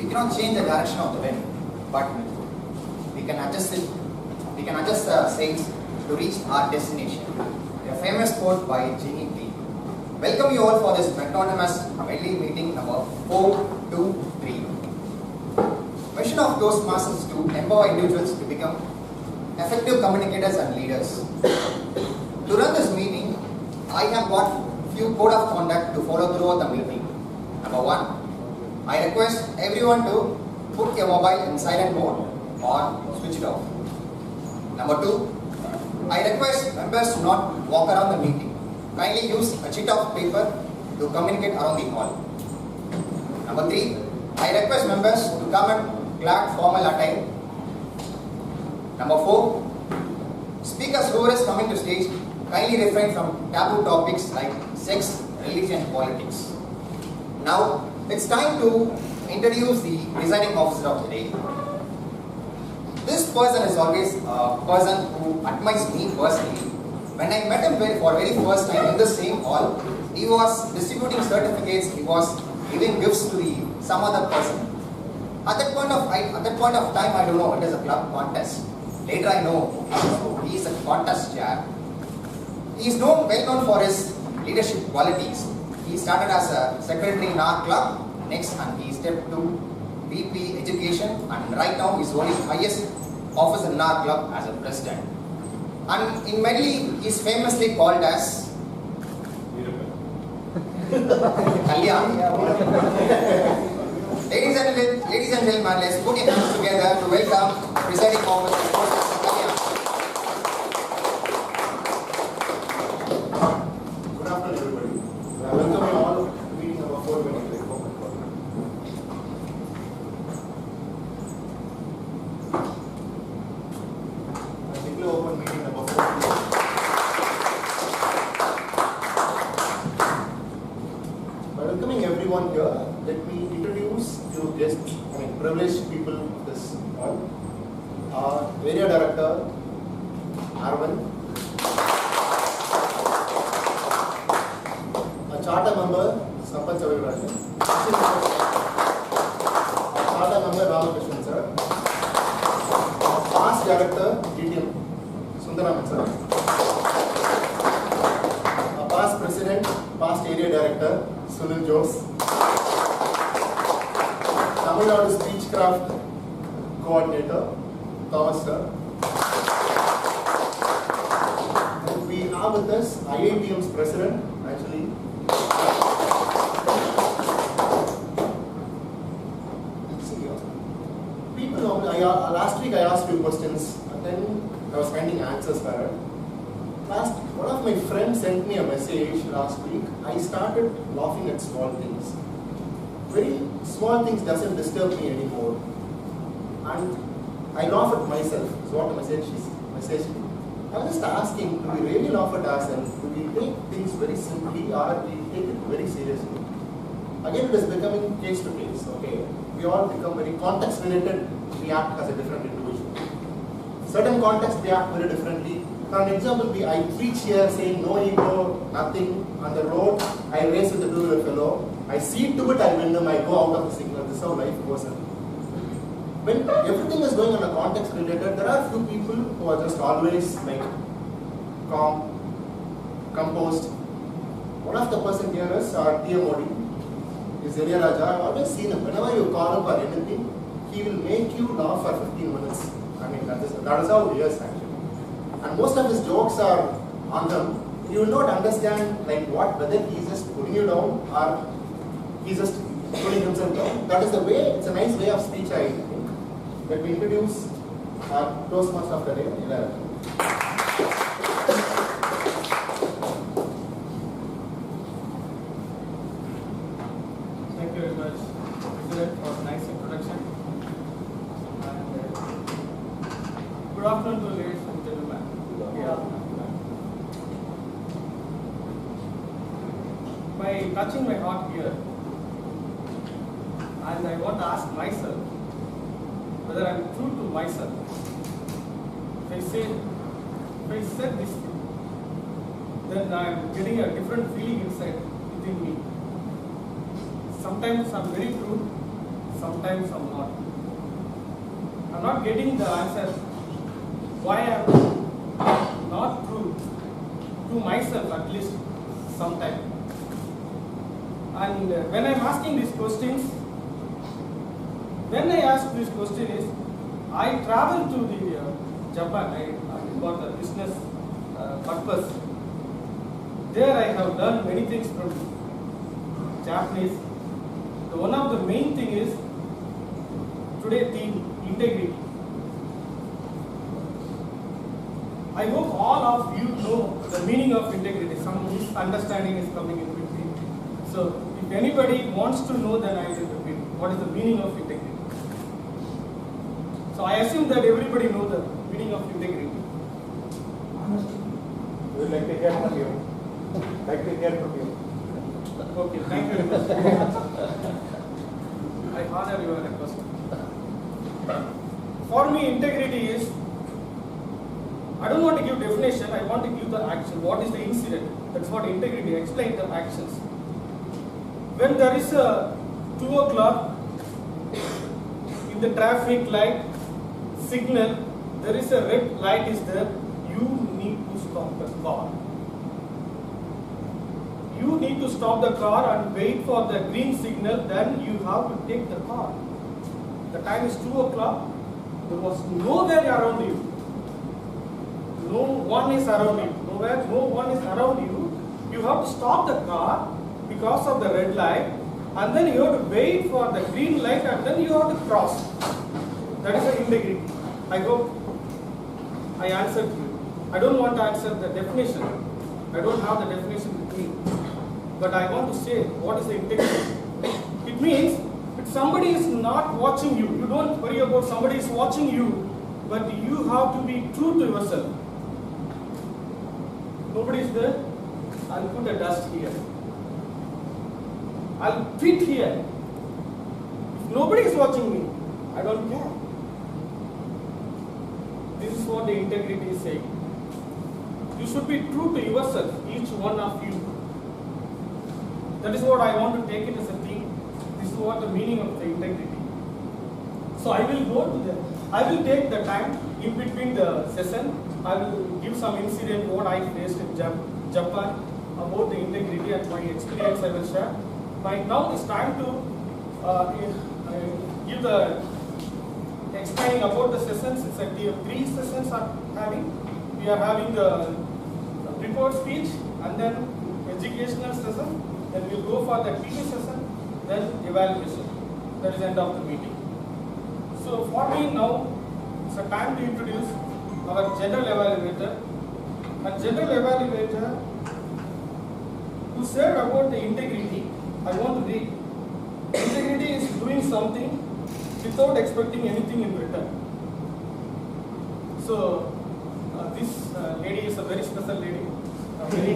we cannot change the direction of the wind, but we can adjust it. We can adjust the sails to reach our destination. A famous quote by Ginny Lee. Welcome you all for this magnanimous Medley meeting number 423. Mission of Toastmasters is to empower individuals to become effective communicators and leaders. To run this meeting, I have got few code of conduct to follow throughout the meeting. Number 1, I request everyone to put your mobile in silent mode or switch it off. Number 2, I request members to not walk around the meeting. Kindly use a sheet of paper to communicate around the hall. Number 3, I request members to come in glad formal attire. Number 4, speakers who is coming to stage kindly refrain from taboo topics like sex, religion, and politics. Now, it's time to introduce the presiding officer of the day. This person is always a person who admires me personally. When I met him for very first time in the same hall, he was distributing certificates, he was giving gifts to some other person. At that point of time, I don't know, it is a club contest. Later I know, he is a contest chair. He is well known for his leadership qualities. He started as a secretary in our club, next and he stepped to VP Education, and right now he is holding highest office in our club as a president. And in Medley, he is famously called as Kalyan. Ladies and gentlemen, let's put your hands together to welcome presiding officer Kalyan. Good afternoon, everybody. I welcome you all to meeting number 423. I declare open meeting number 423. By welcoming everyone here, let me introduce few guests, privileged people of this hall. Our area director, Arvind. A charter member, Sampath Chavirarajan. A charter member, Ramakrishnan sir. A past director, TTM, Sundaraman sir. A past president, past area director, Sunil Jose. Tamil Nadu Speechcraft coordinator, Thomas sir. And we have with us IITM's president, actually. People normally, last week I asked few questions and then I was finding answers for it. One of my friends sent me a message last week. I started laughing at small things. Very small things doesn't disturb me anymore. And I laugh at myself, is what the message is. I was just asking, do we really laugh at ourselves? Do we take things very simply or do we take it very seriously? Again, it is becoming case to case, okay? We all become very context related, we act as a different individual. Certain contexts, they act very differently. For an example, I preach here saying no ego, nothing. On the road, I race with the two-wheeler fellow. I see to it, I win them, I go out of the signal. This is how life goes on. When everything is going on a context related, there are few people who are just always like calm, composed. One of the person here is our TMOD, is Area Raja. I've always seen him. Whenever you call him for anything, he will make you laugh for 15 minutes. I mean, that is how he is actually. And most of his jokes are on them. You will not understand whether he is just putting you down or he is just putting himself down. That is the way, it's a nice way of speech, I think. Let me introduce our Toastmaster of the day, Ila. Thank you very much, President, for a nice introduction. And, good afternoon to ladies and gentlemen. By touching my heart here, and I want to ask myself whether I am true to myself. If I said this thing, then I am getting a different feeling inside within me. Sometimes I am very true, sometimes I'm not. I'm not getting the answer why I'm not true to myself, at least sometimes. And when I'm asking these questions, when I ask this question is, I travel to the Japan, I got a business purpose. There I have learned many things from Japanese. One of the main thing is today theme, integrity. I hope all of you know the meaning of integrity. Some misunderstanding is coming in between. So if anybody wants to know, then I will repeat. What is the meaning of integrity? So I assume that everybody knows the meaning of integrity. We would like to hear from you. Okay, thank you very much. I honor your request. For me, integrity is, I don't want to give definition, I want to give the action. What is the incident? That's what integrity, explain the actions. When there is a 2 o'clock in the traffic light signal, there is a red light is there, you need to stop the car. You need to stop the car and wait for the green signal, then you have to take the car. The time is 2 o'clock, there was nowhere around you. No one is around you. Nowhere, no one is around you. You have to stop the car because of the red light, and then you have to wait for the green light, and then you have to cross. That is the integrity. I hope I answered you. I don't want to answer the definition. I don't have the definition with me. But I want to say, what is the integrity? It means if somebody is not watching you, you don't worry about somebody is watching you, but you have to be true to yourself. Nobody is there, I'll put a dust here. I'll fit here. If nobody is watching me, I don't care. This is what the integrity is saying. You should be true to yourself, each one of you. That is what I want to take it as a theme. This is what the meaning of the integrity. So I will go to I will take the time in between the session. I will give some incident what I faced in Japan about the integrity and my experience I will share. Right now it's time to give the explaining about the sessions. It's actually 3 sessions are having. We are having the report speech and then educational session. Then we'll go for the PT session, then evaluation. That is the end of the meeting. So for me now, it's a time to introduce our general evaluator. A general evaluator who said about the integrity, I want to read. Integrity is doing something without expecting anything in return. So this lady is a very special lady, a very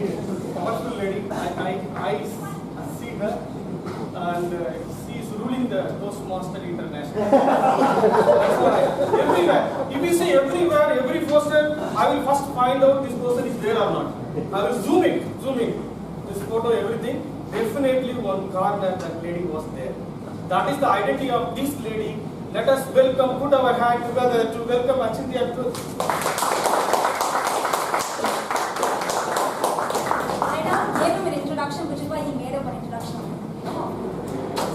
powerful lady. I see her, and she is ruling the Toastmaster International. That's why everywhere, if you see everywhere, every poster, I will first find out this person is there or not. I will zoom in, this photo, everything. Definitely one corner that lady was there. That is the identity of this lady. Let us welcome, put our hand together to welcome Achintya. I now gave him an introduction, which is why he made up an introduction.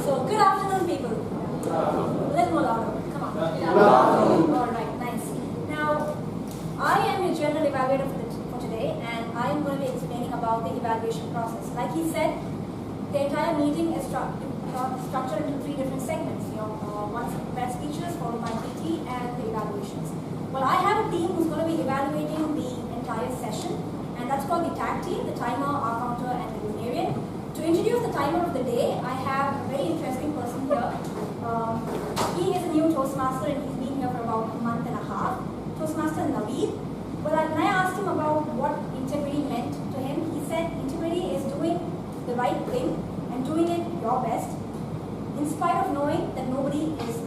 So, good afternoon, people. A little more louder. Come on. All right, nice. Now, I am your general evaluator for today, and I am going to be explaining about the evaluation process. Like he said, the entire meeting is structured into 3 different segments. One prepared speeches, followed by PT, and the evaluations. Well, I have a team who's going to be evaluating the entire session, and that's called the tag team, the timer, our counter, and the lunarian. To introduce the timer of the day, I have a very interesting person here. He is a new Toastmaster, and he's been here for about a month and a half. Toastmaster Naveed. Well, when I asked him about what integrity meant to him, he said integrity is doing the right thing and doing it your best, in spite of knowing that nobody is,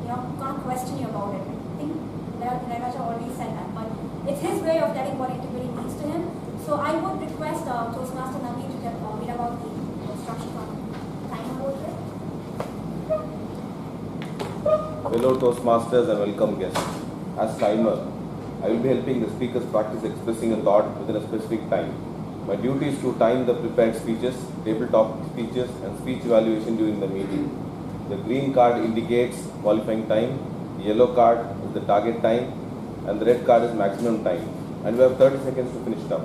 going to question you about it. I think Nagacha already said that, but it's his way of telling what integrity means to him. So I would request Toastmaster Naveed to read about the instructions on time code. fellow Toastmasters and welcome guests. As timer, I will be helping the speakers practice expressing a thought within a specific time. My duty is to time the prepared speeches, tabletop speeches and speech evaluation during the meeting. The green card indicates qualifying time, the yellow card is the target time and the red card is maximum time. And we have 30 seconds to finish it up.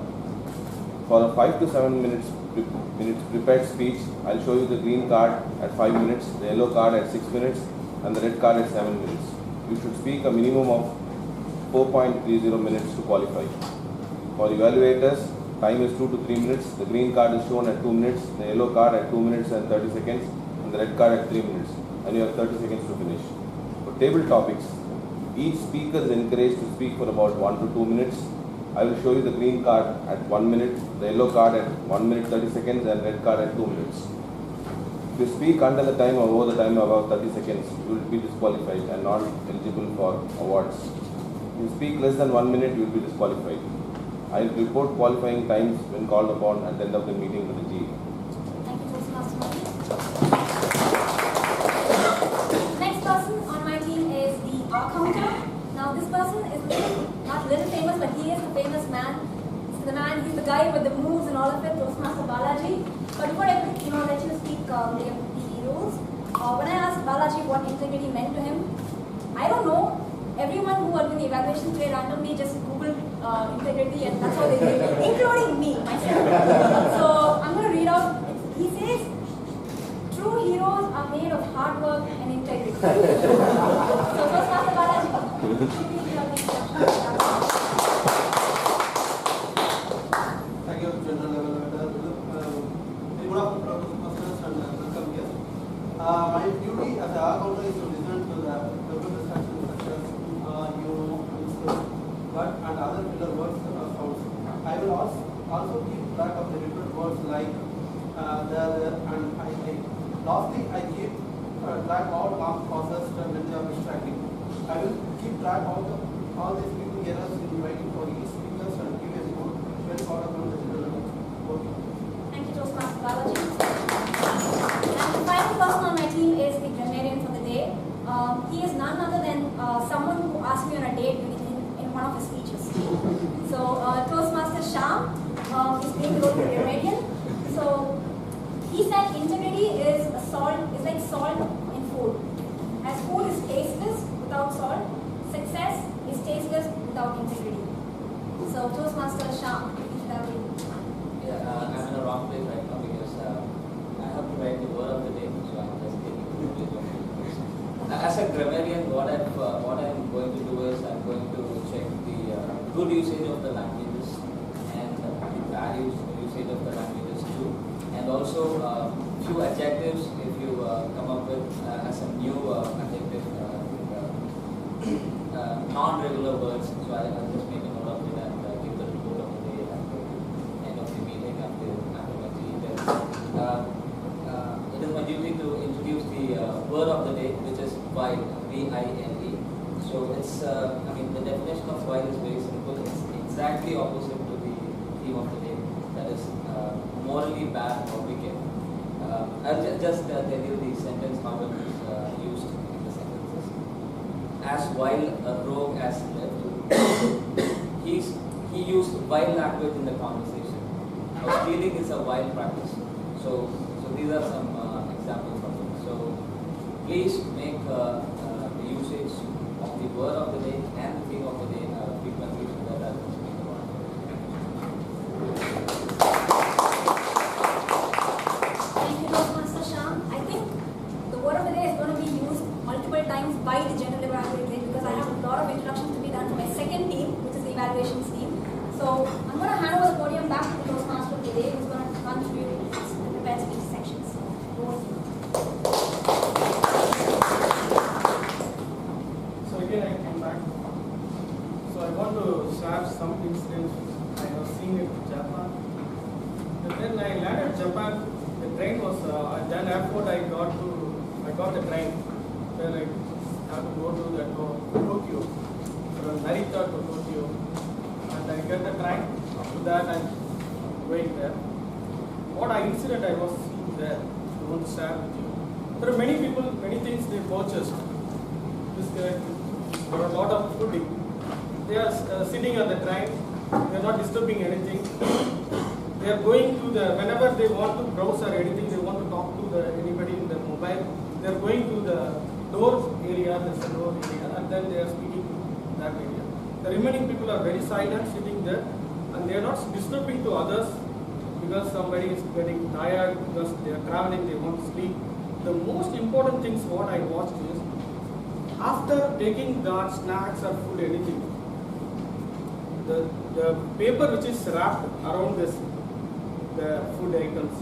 For a 5 to 7 minutes prepared speech, I'll show you the green card at 5 minutes, the yellow card at 6 minutes and the red card at 7 minutes. You should speak a minimum of 4.30 minutes to qualify. For evaluators, time is 2 to 3 minutes. The green card is shown at 2 minutes, the yellow card at 2 minutes and 30 seconds, and the red card at 3 minutes. And you have 30 seconds to finish. For table topics, each speaker is encouraged to speak for about 1 to 2 minutes. I will show you the green card at 1 minute, the yellow card at 1 minute 30 seconds, and red card at 2 minutes. If you speak under the time or over the time above 30 seconds, you will be disqualified and not eligible for awards. If you speak less than 1 minute, you will be disqualified. I will report qualifying times when called upon at the end of the meeting with the GE. Thank you, Toastmaster. Next person on my team is the counter. Now this person is not little famous, but he is the famous man. He's the guy with the moves and all of it, Toastmaster Balaji. But before I let you speak the rules, when I asked Balaji what integrity meant to him, I don't know. Everyone who was in the evaluation today randomly just Googled integrity and that's how they did it, including me, myself. So I'm going to read out. He says, true heroes are made of hard work and integrity. So Toastmaster Balaji, Thank you, General Level. Good afternoon, Toastmasters and welcome guests. My duty as a counter is to listen to the instructions such as but and other filler words sounds. I will also keep track of the different words like there and I. Lastly, I keep track all mark pauses when they are distracting. I will keep track of all the speaking errors in writing for each speaker and give a score when called upon the general level. Okay. Thank you, Toastmaster Balaji. And the final person on my team is the grammarian for the day. He is none other than someone who asked me on a date in one of his speeches. So Toastmaster Sham is playing the role of the grammarian. So he said integrity is like salt in food. As food is tasteless without salt, success is tasteless without integrity. So Toastmaster Sham, please tell me. Yeah, I'm in the wrong place right now because I have to write the word of the day, so I'm just taking the place of it. As a grammarian, what I'm going to do is I'm going to check the good usage of the languages and the bad usage of the languages too, and also few adjectives if you come up with as a new adjective, non-regular words. So I'll just make a note of it and give the report of the day at the end of the meeting after my details. It is my duty to introduce the word of the day, which is vile, V-I-L-E. So it's, the definition of vile is very simple. It's exactly opposite to the theme of the day, that is morally bad or wicked. I'll just tell you the sentence, how it is used in the sentences. As vile a rogue as left, he used vile language in the conversation. Now, stealing is a vile practice. So these are some examples of it. So please make the usage of the word of the day and the theme of the day frequently so that I can speak about it. Thank you, Toastmaster Sham. I think the word of the day is going to be used multiple times by the general evaluator because I have a lot of introductions to be done for my second team, which is the evaluations team. So I'm going to hand over the podium back to the Toastmaster of the day, who's going to run through the prepared speech sections. Over to you. So again I came back. So I want to share some incidents I have seen in Japan. And then I landed Japan. The train was at that airport. I got the train. Then I had to go to Tokyo, from Narita to Tokyo, and I get the train. After that I'm going there. What incident I was seeing there, I want to share with you. There are many people, many things they purchased. You biscuit, or a lot of pudding. They are sitting on the train. They are not disturbing anything. They are going to the, whenever they want to browse or anything, they want to talk to anybody in the mobile. They are going to the door area, there's a door area, and then they are speaking to that area. The remaining people are very silent, sitting there, and they are not disturbing to others because somebody is getting tired, because they are traveling, they want to sleep. The most important things what I watched is, after taking the snacks or food, anything, the paper which is wrapped around this, the food items,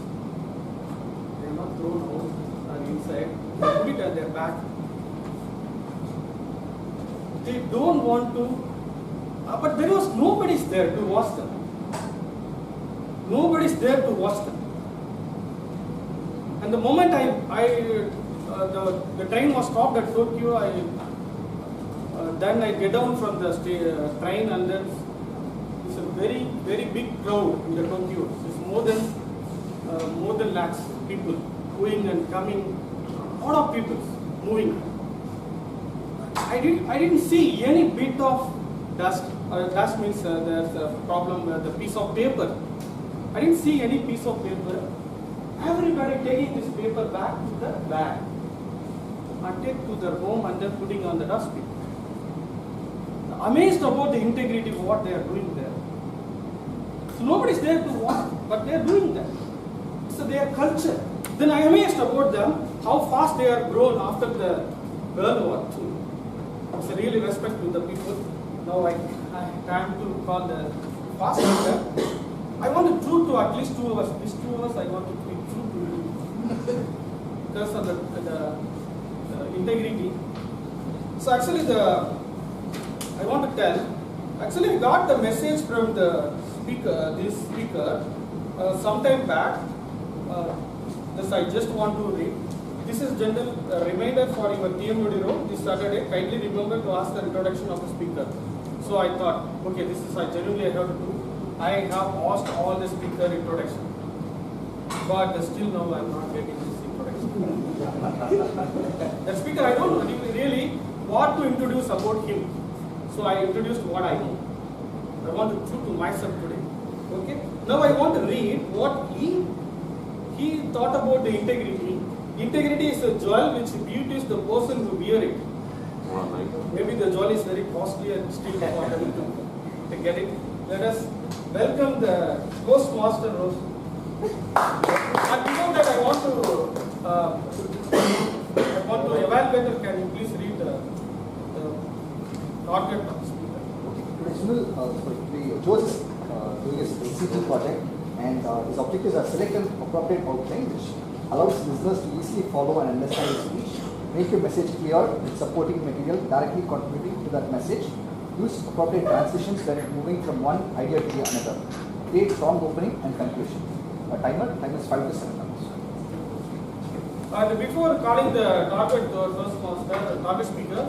they are not thrown out or inside, they put it at their back. They don't want to, but there was nobody there to watch them. Nobody is there to watch them. And the moment the train was stopped at Tokyo, then I get down from the train, and then it's a very, very big crowd in the Tokyo. It's more than lakhs people going and coming, a lot of people moving. I didn't see any bit of dust. Dust means there's a problem with the piece of paper. I didn't see any piece of paper. Everybody taking this paper back to the bag and take to their home and then putting on the dustbin. Amazed about the integrity of what they are doing there. So nobody's there to watch, but they are doing that. So their culture. Then I am amazed about them, how fast they are grown after the World War II. It's a really respect to the people. Now I time to call the fast leader. I want to prove to at least 2 hours. These 2 hours I want to be true to you. Because of the integrity. So actually I want to tell, actually I got the message from the speaker, this speaker, sometime back. This I just want to read. This is general reminder for your TMOD room this Saturday. Kindly remember to ask the introduction of the speaker. So I thought, okay, this is I genuinely have to do. I have asked all the speaker introduction, but still now I am not getting this introduction. The speaker, I don't know really what to introduce about him. So I introduced what I know. I want to prove to myself today. Okay. Now I want to read what he thought about the integrity. Integrity is a jewel which beauties the person who wear it. Maybe the jewel is very costly and still important to get it. Let us welcome the Toastmaster Rose. And before that, I want to evaluate. Can you please read the target of the speaker? Today, George is doing his CT project, and his objectives are select an appropriate outline which allows listeners to easily follow and understand his speech, make your message clear with supporting material directly contributing to that message, use appropriate transitions when moving from one idea to another, create strong opening and conclusion. Time is 5 to 7 minutes. And before calling the target target speaker,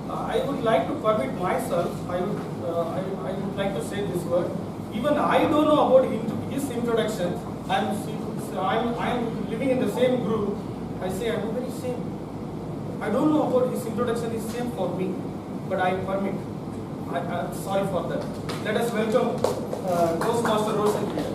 I would like to permit myself. I would like to say this word. Even I don't know about his introduction. I'm living in the same group. I say I'm very same. I don't know about his introduction is same for me, but I permit. I'm sorry for that. Let us welcome Toastmaster Rosen here.